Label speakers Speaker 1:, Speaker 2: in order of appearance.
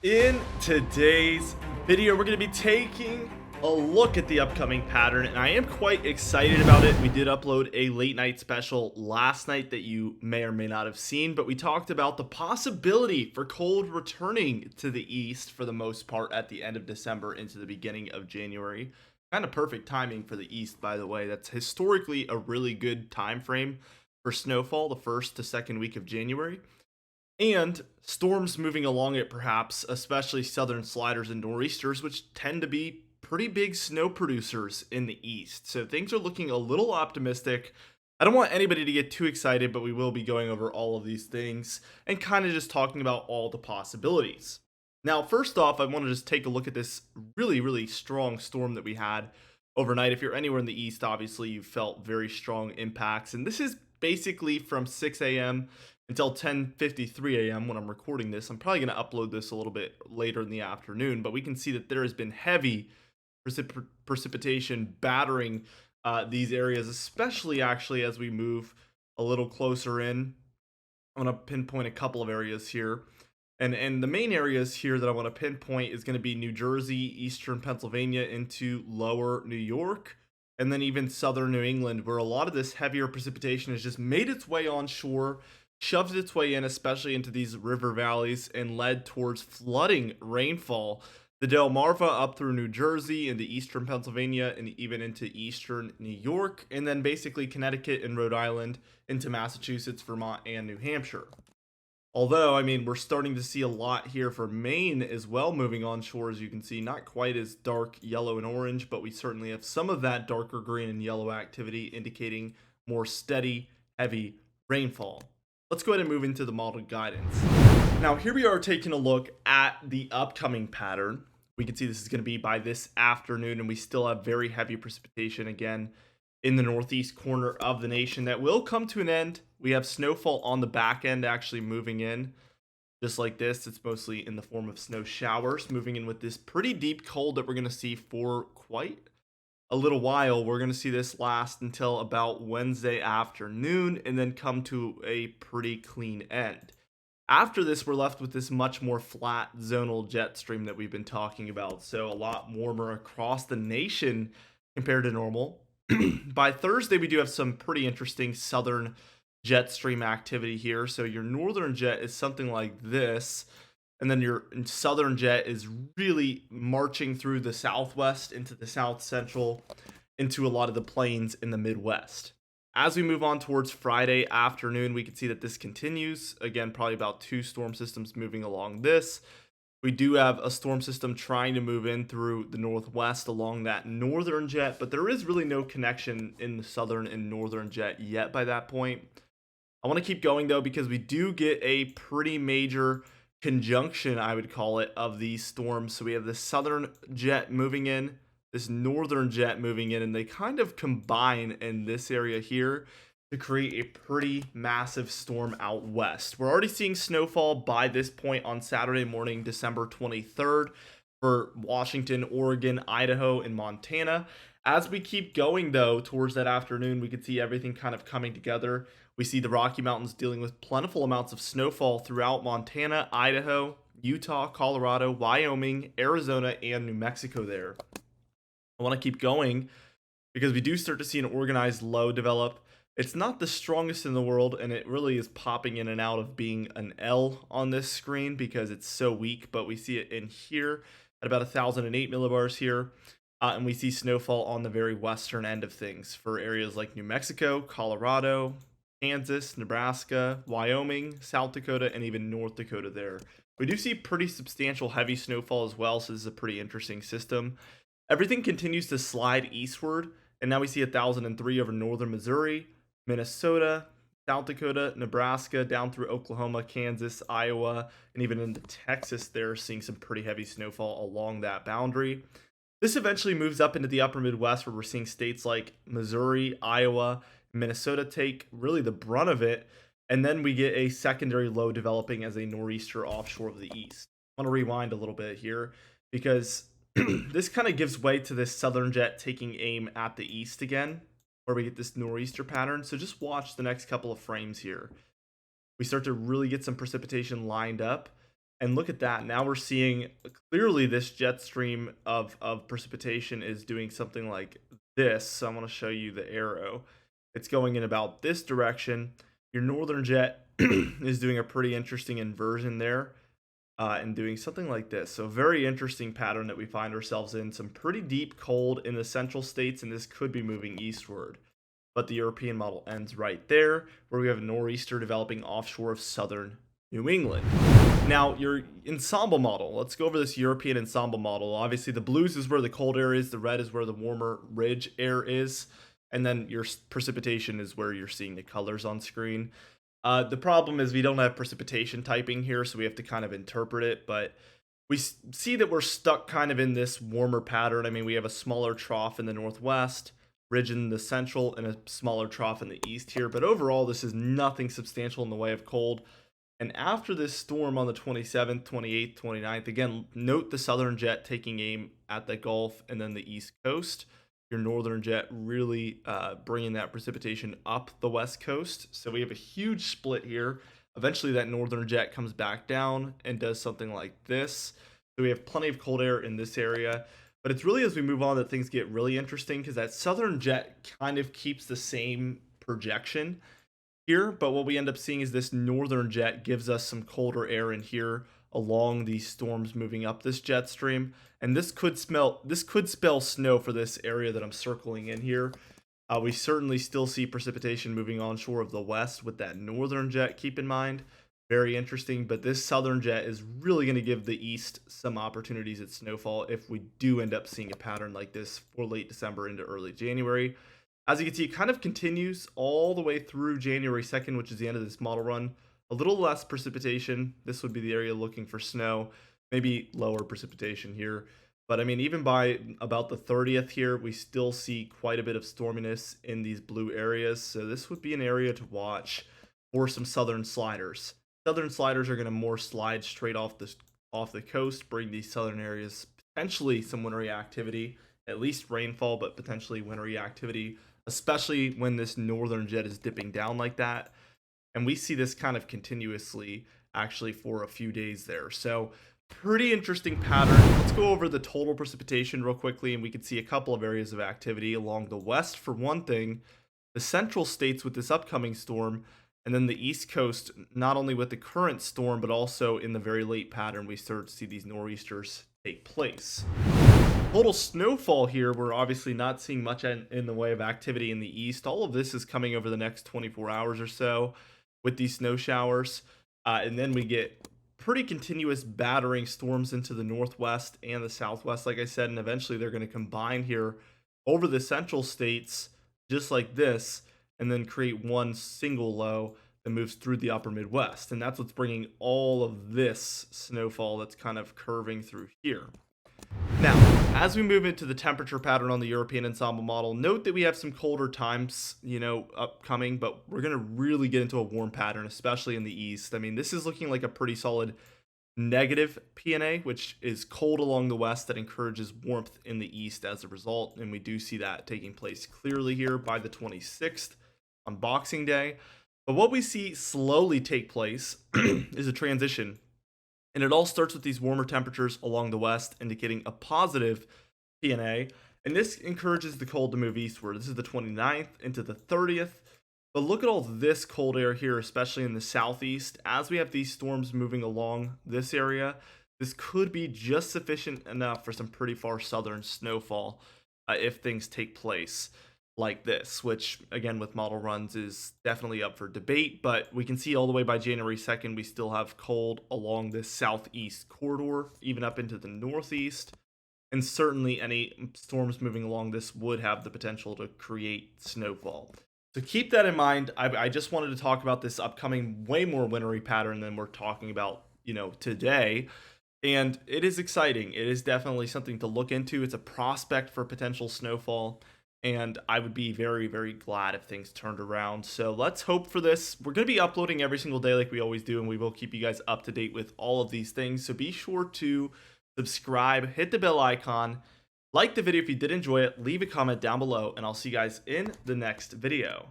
Speaker 1: In today's video, we're going to be taking a look at the upcoming pattern, and I am quite excited about it. We did upload a late night special last night that you may or may not have seen, but we talked about the possibility for cold returning to the east for the most part at the end of December into the beginning of January. Kind of perfect timing for the east, by the way. That's historically a really good time frame for snowfall, the first to second week of January. And storms moving along it, perhaps, especially southern sliders and nor'easters, which tend to be pretty big snow producers in the east. So things are looking a little optimistic. I don't want anybody to get too excited, but we will be going over all of these things and kind of just talking about all the possibilities. Now, first off, I want to just take a look at this really strong storm that we had overnight. If you're anywhere in the east, obviously you felt very strong impacts. And this is basically from 6 a.m. until 10:53 a.m. when I'm recording this. I'm probably going to upload this a little bit later in the afternoon, but we can see that there has been heavy precipitation battering these areas, especially actually as we move a little closer in. I want to pinpoint a couple of areas here. And the main areas here that I want to pinpoint is going to be New Jersey, eastern Pennsylvania into lower New York, and then even southern New England, where a lot of this heavier precipitation has just made its way onshore, shoved its way in, especially into these river valleys, and led towards flooding rainfall. The Delmarva up through New Jersey into eastern Pennsylvania and even into eastern New York, and then basically Connecticut and Rhode Island into Massachusetts, Vermont, and New Hampshire. Although, I mean, we're starting to see a lot here for Maine as well moving onshore, as you can see. Not quite as dark yellow and orange, but we certainly have some of that darker green and yellow activity indicating more steady, heavy rainfall. Let's go ahead and move into the modeled guidance. Now, here we are taking a look at the upcoming pattern. We can see this is going to be by this afternoon, and we still have very heavy precipitation again in the northeast corner of the nation that will come to an end. We have snowfall on the back end actually moving in just like this. It's mostly in the form of snow showers moving in with this pretty deep cold that we're going to see for quite a little while. We're going to see this last until about Wednesday afternoon and then come to a pretty clean end. After this, we're left with this much more flat zonal jet stream that we've been talking about. So a lot warmer across the nation compared to normal. By Thursday, we do have some pretty interesting southern jet stream activity here. So your northern jet is something like this, and then your southern jet is really marching through the southwest into the south central into a lot of the plains in the Midwest. As we move on towards Friday afternoon, we can see that this continues. Again, probably about two storm systems moving along this. We do have a storm system trying to move in through the northwest along that northern jet, but there is really no connection in the southern and northern jet yet by that point. I want to keep going though, because we do get a pretty major conjunction, I would call it, of these storms. So we have the southern jet moving in, this northern jet moving in, and they kind of combine in this area here to create a pretty massive storm out west. We're already seeing snowfall by this point on Saturday morning, December 23rd for Washington, Oregon, Idaho, and Montana. As we keep going though, towards that afternoon, we can see everything kind of coming together. We see the Rocky Mountains dealing with plentiful amounts of snowfall throughout Montana, Idaho, Utah, Colorado, Wyoming, Arizona, and New Mexico there. I want to keep going because we do start to see an organized low develop. It's not the strongest in the world, and it really is popping in and out of being an L on this screen because it's so weak, but we see it in here at about 1,008 millibars here. And we see snowfall on the very western end of things for areas like New Mexico, Colorado, Kansas, Nebraska, Wyoming, South Dakota, and even North Dakota there. We do see pretty substantial heavy snowfall as well, so this is a pretty interesting system. Everything continues to slide eastward, and now we see 1,003 over northern Missouri, Minnesota, South Dakota, Nebraska, down through Oklahoma, Kansas, Iowa, and even into Texas there, seeing some pretty heavy snowfall along that boundary. This eventually moves up into the upper Midwest, where we're seeing states like Missouri, Iowa, Minnesota take really the brunt of it, and then we get a secondary low developing as a nor'easter offshore of the east. I want to rewind a little bit here because this kind of gives way to this southern jet taking aim at the east again, where we get this nor'easter pattern. So just watch the next couple of frames here. We start to really get some precipitation lined up, And look at that. Now we're seeing clearly this jet stream of precipitation is doing something like this. So I'm going to show you the arrow. It's going in about this direction. Your northern jet is doing a pretty interesting inversion there, and doing something like this. So very interesting pattern that we find ourselves in. Some pretty deep cold in the central states, and this could be moving eastward. But the European model ends right there, where we have a nor'easter developing offshore of southern New England. Now, your ensemble model. Let's go over this European ensemble model. Obviously, the blues is where the cold air is. The red is where the warmer ridge air is. And then your precipitation is where you're seeing the colors on screen. The problem is we don't have precipitation typing here, so we have to kind of interpret it. But we see that we're stuck kind of in this warmer pattern. I mean, we have a smaller trough in the northwest, ridge in the central, and a smaller trough in the east here. But overall, this is nothing substantial in the way of cold. And after this storm on the 27th, 28th, 29th, again, note the southern jet taking aim at the Gulf and then the East Coast. Your northern jet really bringing that precipitation up the West Coast. So we have a huge split here. Eventually, that northern jet comes back down and does something like this. So we have plenty of cold air in this area. But it's really as we move on that things get really interesting, because that southern jet kind of keeps the same projection here, but what we end up seeing is this northern jet gives us some colder air in here along these storms moving up this jet stream, and this could spell snow for this area that I'm circling in here. We certainly still see precipitation moving onshore of the west with that northern jet, keep in mind. Very interesting, but this southern jet is really going to give the east some opportunities at snowfall if we do end up seeing a pattern like this for late December into early January. As you can see, it kind of continues all the way through January 2nd, which is the end of this model run. A little less precipitation. This would be the area looking for snow. Maybe lower precipitation here. But I mean, even by about the 30th here, we still see quite a bit of storminess in these blue areas. So this would be an area to watch for some southern sliders. Southern sliders are going to more slide straight off the coast, bring these southern areas potentially some wintry activity, at least rainfall, but potentially wintry activity, especially when this northern jet is dipping down like that. And we see this kind of continuously actually for a few days there. So pretty interesting pattern. Let's go over the total precipitation real quickly, and we can see a couple of areas of activity along the west for one thing, the central states with this upcoming storm, and then the east coast, not only with the current storm, but also in the very late pattern, we start to see these nor'easters take place. Total snowfall here, we're obviously not seeing much in the way of activity in the east. All of this is coming over the next 24 hours or so with these snow showers. And then we get pretty continuous battering storms into the northwest and the southwest, like I said, and eventually they're going to combine here over the central states, just like this, and then create one single low that moves through the upper Midwest. And that's what's bringing all of this snowfall that's kind of curving through here. Now, as we move into the temperature pattern on the European ensemble model, note that we have some colder times, upcoming, but we're going to really get into a warm pattern, especially in the east. I mean, this is looking like a pretty solid negative PNA, which is cold along the west that encourages warmth in the east as a result. And we do see that taking place clearly here by the 26th on Boxing Day. But what we see slowly take place is a transition. And it all starts with these warmer temperatures along the west, indicating a positive PNA. And this encourages the cold to move eastward. This is the 29th into the 30th. But look at all this cold air here, especially in the southeast. As we have these storms moving along this area, this could be just sufficient enough for some pretty far southern snowfall if things take place like this, which again with model runs is definitely up for debate. But we can see all the way by January 2nd we still have cold along this southeast corridor, even up into the northeast, and certainly any storms moving along this would have the potential to create snowfall. So keep that in mind. I just wanted to talk about this upcoming way more wintry pattern than we're talking about today, and it is exciting. It is definitely something to look into. It's a prospect for potential snowfall, and I would be very, very glad if things turned around. So let's hope for this. We're going to be uploading every single day like we always do, and we will keep you guys up to date with all of these things. So be sure to subscribe, hit the bell icon, like the video if you did enjoy it, leave a comment down below, and I'll see you guys in the next video.